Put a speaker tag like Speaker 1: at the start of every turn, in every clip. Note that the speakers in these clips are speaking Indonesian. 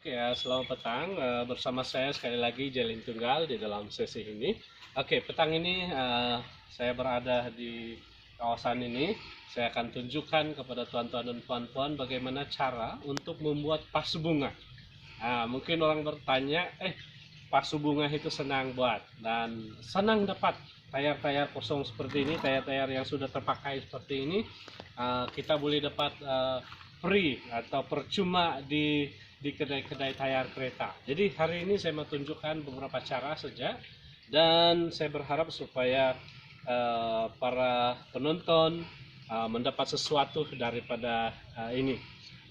Speaker 1: Oke ya, selamat petang. Bersama saya sekali lagi Jalin Tunggal di dalam sesi ini. Oke, petang ini saya berada di kawasan ini. Saya akan tunjukkan kepada tuan-tuan dan puan-puan bagaimana cara untuk membuat pasu bunga. Mungkin orang bertanya, pasu bunga itu senang buat dan senang dapat tayar-tayar kosong seperti ini, tayar-tayar yang sudah terpakai seperti ini. Kita boleh dapat free atau percuma di kedai-kedai tayar kereta. Jadi hari ini saya mau tunjukkan beberapa cara saja, dan saya berharap supaya para penonton mendapat sesuatu daripada ini.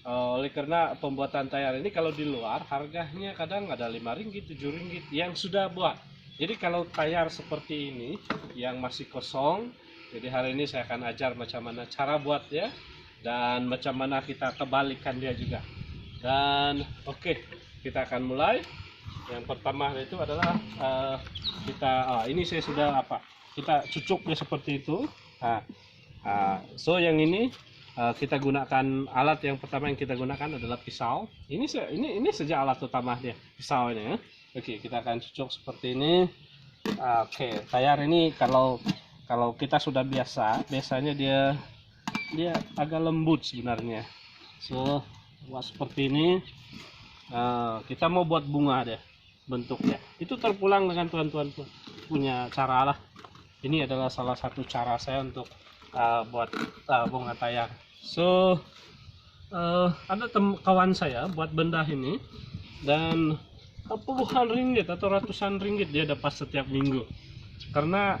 Speaker 1: Oleh karena pembuatan tayar ini kalau di luar harganya kadang ada 5 ringgit, 7 ringgit yang sudah buat. Jadi kalau tayar seperti ini yang masih kosong, jadi hari ini saya akan ajar macam mana cara buat ya, dan macam mana kita kebalikan dia juga. Dan oke, kita akan mulai. Yang pertama itu adalah ini saya sudah kita cucuknya seperti itu. So yang ini kita gunakan alat yang pertama yang kita gunakan adalah pisau. Ini saja alat utama dia, pisau ini ya. Oke, kita akan cucuk seperti ini. Oke, tayar ini kalau kita sudah biasanya dia agak lembut sebenarnya. So buat seperti ini. Kita mau buat bunga deh bentuknya. Itu terpulang dengan tuan-tuan punya cara lah. Ini adalah salah satu cara saya untuk buat bunga tayar. So ada kawan saya buat benda ini, dan puluhan ringgit atau ratusan ringgit dia dapat setiap minggu, karena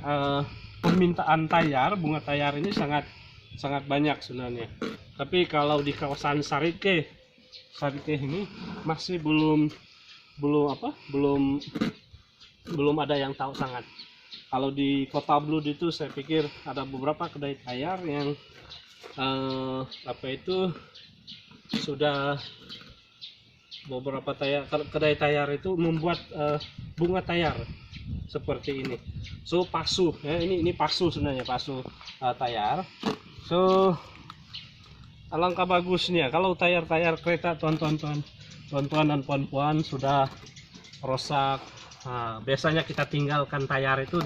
Speaker 1: permintaan tayar, bunga tayar ini sangat banyak sebenarnya. Tapi kalau di kawasan Sarike ini masih belum ada yang tahu sangat. Kalau di Kota Blud itu saya pikir ada beberapa kedai tayar yang sudah beberapa kedai tayar itu membuat bunga tayar seperti ini. So pasu ya, ini pasu sebenarnya, pasu tayar. So alangkah bagusnya kalau tayar-tayar kereta tuan-tuan dan puan-puan sudah rusak. Biasanya kita tinggalkan tayar itu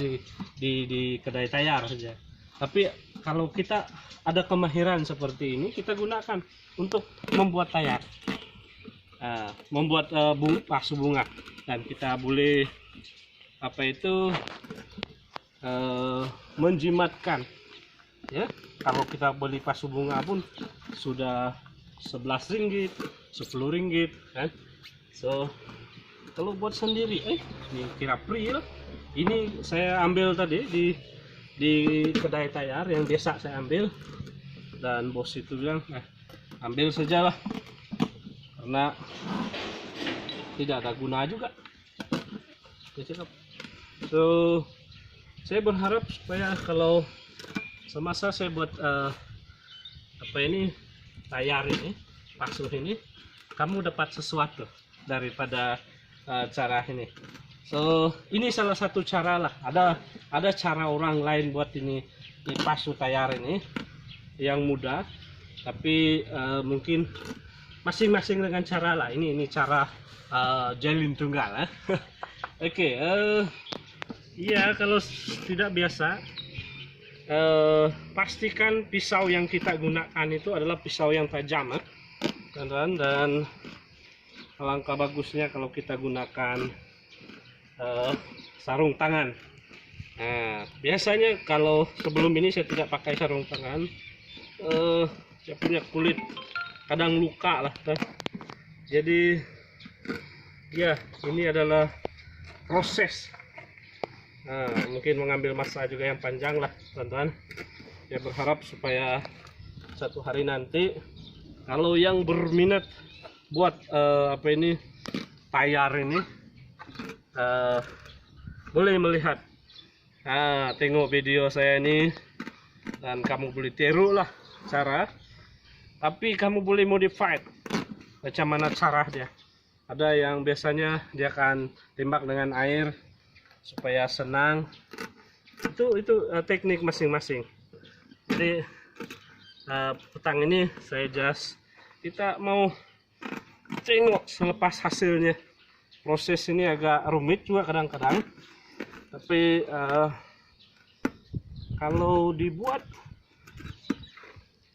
Speaker 1: di kedai tayar saja. Tapi kalau kita ada kemahiran seperti ini, kita gunakan untuk membuat tayar, membuat pasu bunga, dan kita boleh menjimatkan ya. Kalau kita beli pasu bunga pun sudah 11 ringgit, 10 ringgit kan. So kalau buat sendiri ini kira April, ini saya ambil tadi di kedai tayar yang biasa saya ambil, dan bos itu bilang ambil sajalah karena tidak ada guna juga. So saya berharap supaya kalau semasa saya buat tayar ini, pasu ini, kamu dapat sesuatu daripada cara ini. So ini salah satu cara lah. Ada cara orang lain buat ini pasu tayar ini yang mudah, tapi mungkin masing-masing dengan cara lah. Ini cara Jalin Tunggal ya. Oke, iya, kalau tidak biasa, pastikan pisau yang kita gunakan itu adalah pisau yang tajam dan alangkah bagusnya kalau kita gunakan sarung tangan. Biasanya kalau sebelum ini saya tidak pakai sarung tangan. Saya punya kulit kadang luka lah. Jadi ya, ini adalah proses. Mungkin mengambil masa juga yang panjang lah teman-teman. Ya, berharap supaya satu hari nanti kalau yang berminat buat tayar ini boleh melihat, tengok video saya ini, dan kamu boleh tiru lah cara, tapi kamu boleh modify macam mana cara dia. Ada yang biasanya dia akan tembak dengan air supaya senang. Itu teknik masing-masing. Jadi petang ini saya kita mau tengok selepas hasilnya. Proses ini agak rumit juga kadang-kadang, tapi kalau dibuat,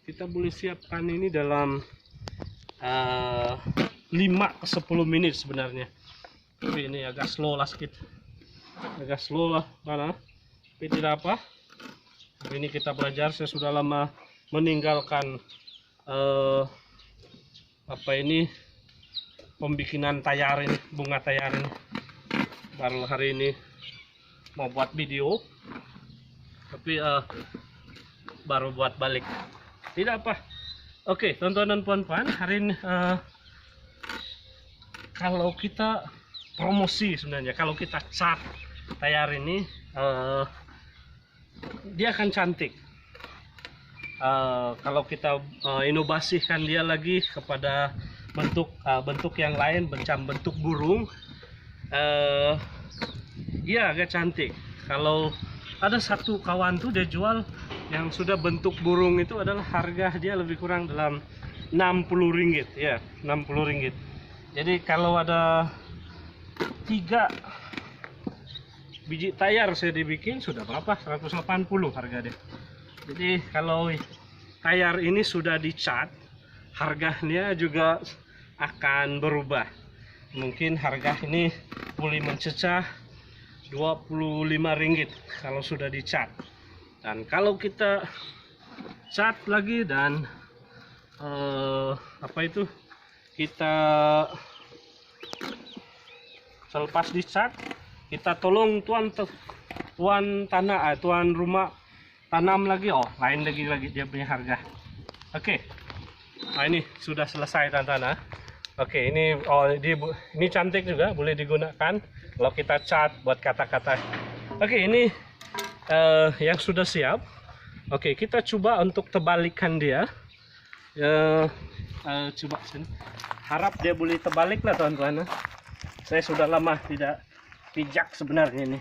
Speaker 1: kita boleh siapkan ini dalam 5 ke 10 menit sebenarnya. Tapi ini agak slow lah sedikit, agak slow lah karena, tapi tidak apa. Tapi ini kita belajar. Saya sudah lama meninggalkan pembikinan tayar ini, bunga tayar ini. Baru hari ini mau buat video, tapi baru buat balik. Tidak apa. Oke, teman-teman dan puan-puan, hari ini kalau kita promosi sebenarnya, kalau kita cat tayar ini, dia akan cantik. Kalau kita inovasikan dia lagi kepada bentuk yang lain, macam bentuk burung, dia agak cantik. Kalau ada satu kawan tuh dia jual yang sudah bentuk burung, itu adalah harga dia lebih kurang dalam 60 ringgit ya, 60 ringgit. Jadi kalau ada 3 biji tayar saya dibikin, sudah berapa? 180 harga dia. Jadi kalau tayar ini sudah dicat, harganya juga akan berubah. Mungkin harga ini boleh mencecah 25 ringgit kalau sudah dicat. Dan kalau kita cat lagi dan kita selepas dicat, kita tolong tuan rumah tanam lagi, lain lagi dia punya harga. Oke. Nah, ini sudah selesai tantanah. Oke, ini ini cantik juga, boleh digunakan kalau kita cat buat kata-kata. Oke, ini yang sudah siap. Oke, kita coba untuk tebalikan dia. Coba sini. Harap dia boleh terbalik lah teman-teman. Saya sudah lama tidak pijak sebenarnya ini.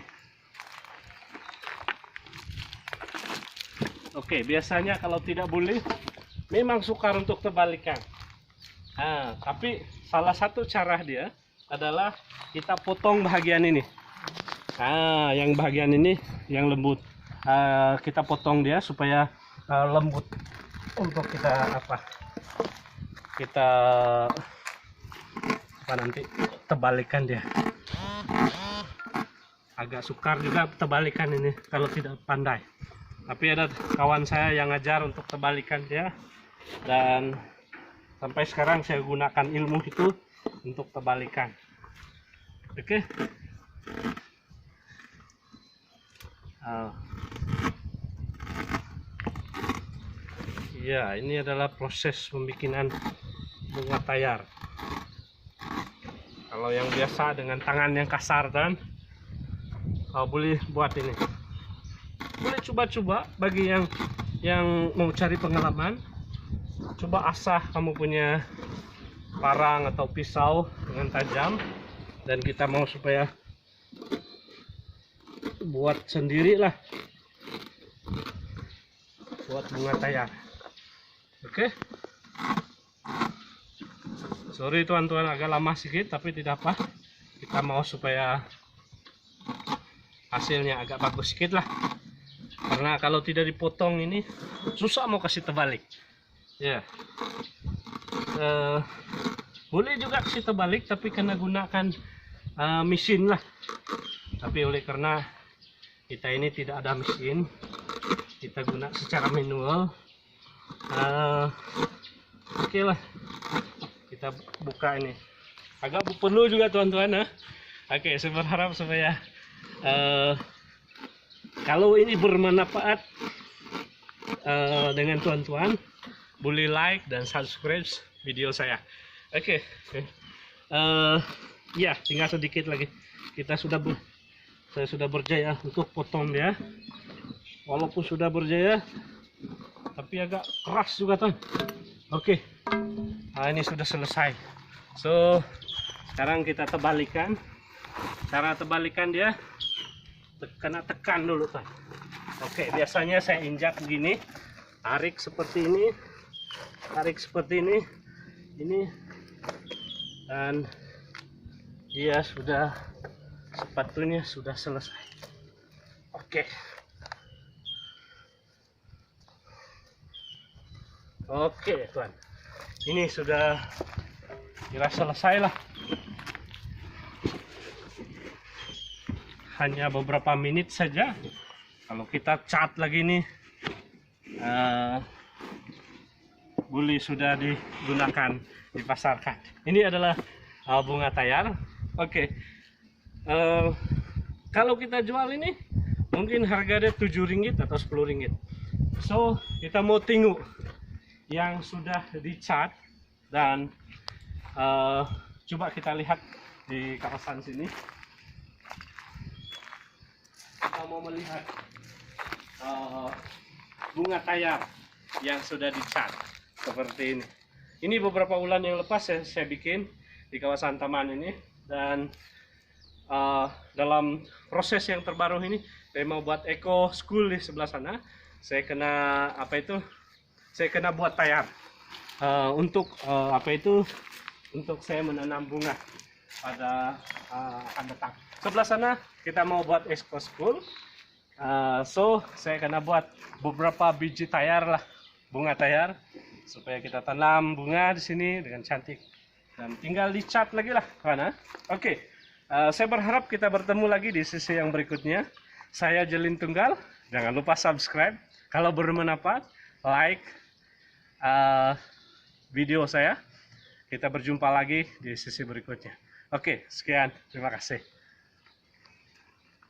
Speaker 1: Oke, biasanya kalau tidak boleh, memang sukar untuk terbalikan. Tapi salah satu cara dia adalah kita potong bagian ini. Yang bagian ini yang lembut, kita potong dia supaya lembut untuk kita nanti terbalikan dia. Agak sukar juga terbalikan ini kalau tidak pandai. Tapi ada kawan saya yang ngajar untuk terbalikan dia, dan sampai sekarang saya gunakan ilmu itu untuk terbalikan. Oke. Ya, ini adalah proses pembikinan bunga tayar. Kalau yang biasa dengan tangan yang kasar dan boleh buat ini. Boleh coba-coba bagi yang mau cari pengalaman. Coba asah kamu punya parang atau pisau dengan tajam, dan kita mau supaya buat sendiri lah, buat bunga tayar. Oke. Sorry tuan-tuan, agak lama sedikit, tapi tidak apa. Kita mau supaya hasilnya agak bagus sedikit lah, karena kalau tidak dipotong ini susah mau kasih terbalik ya. Boleh juga kasih terbalik, tapi kena gunakan mesin lah. Tapi oleh karena kita ini tidak ada mesin, kita guna secara manual. Oke lah, kita buka ini. Agak perlu juga tuan-tuan. Oke, saya berharap supaya kalau ini bermanfaat dengan tuan-tuan, boleh like dan subscribe video saya. Oke. Ya, tinggal sedikit lagi. Saya sudah berjaya untuk potong dia. Walaupun sudah berjaya, tapi agak keras juga tuan. Oke. Ini sudah selesai. So, sekarang kita terbalikan. Cara terbalikan dia, kena tekan dulu tuan. Oke, biasanya saya injak begini, tarik seperti ini, tarik seperti ini dan dia sudah, sepatunya sudah selesai. Oke. Oke tuan, ini sudah kira selesai lah. Hanya beberapa menit saja. Kalau kita cat lagi nih, buli sudah digunakan, dipasarkan. Ini adalah bunga tayar. Oke. Kalau kita jual ini mungkin harganya 7 ringgit atau 10 ringgit. So kita mau tengok yang sudah dicat, dan coba kita lihat di kawasan sini. Kita mau melihat bunga tayar yang sudah dicat seperti ini. Ini beberapa bulan yang lepas saya bikin di kawasan taman ini, dan dalam proses yang terbaru ini saya mau buat eco school di sebelah sana. Saya kena buat tayar untuk untuk saya menanam bunga pada akan datang. Sebelah sana kita mau buat eco school, so saya kena buat beberapa biji tayar lah, bunga tayar, supaya kita tanam bunga di sini dengan cantik, dan tinggal dicat lagi lah karena. Oke. Saya berharap kita bertemu lagi di sesi yang berikutnya. Saya Jelin Tunggal. Jangan lupa subscribe. Kalau bermanfaat, like video saya. Kita berjumpa lagi di sesi berikutnya. Oke, sekian. Terima kasih.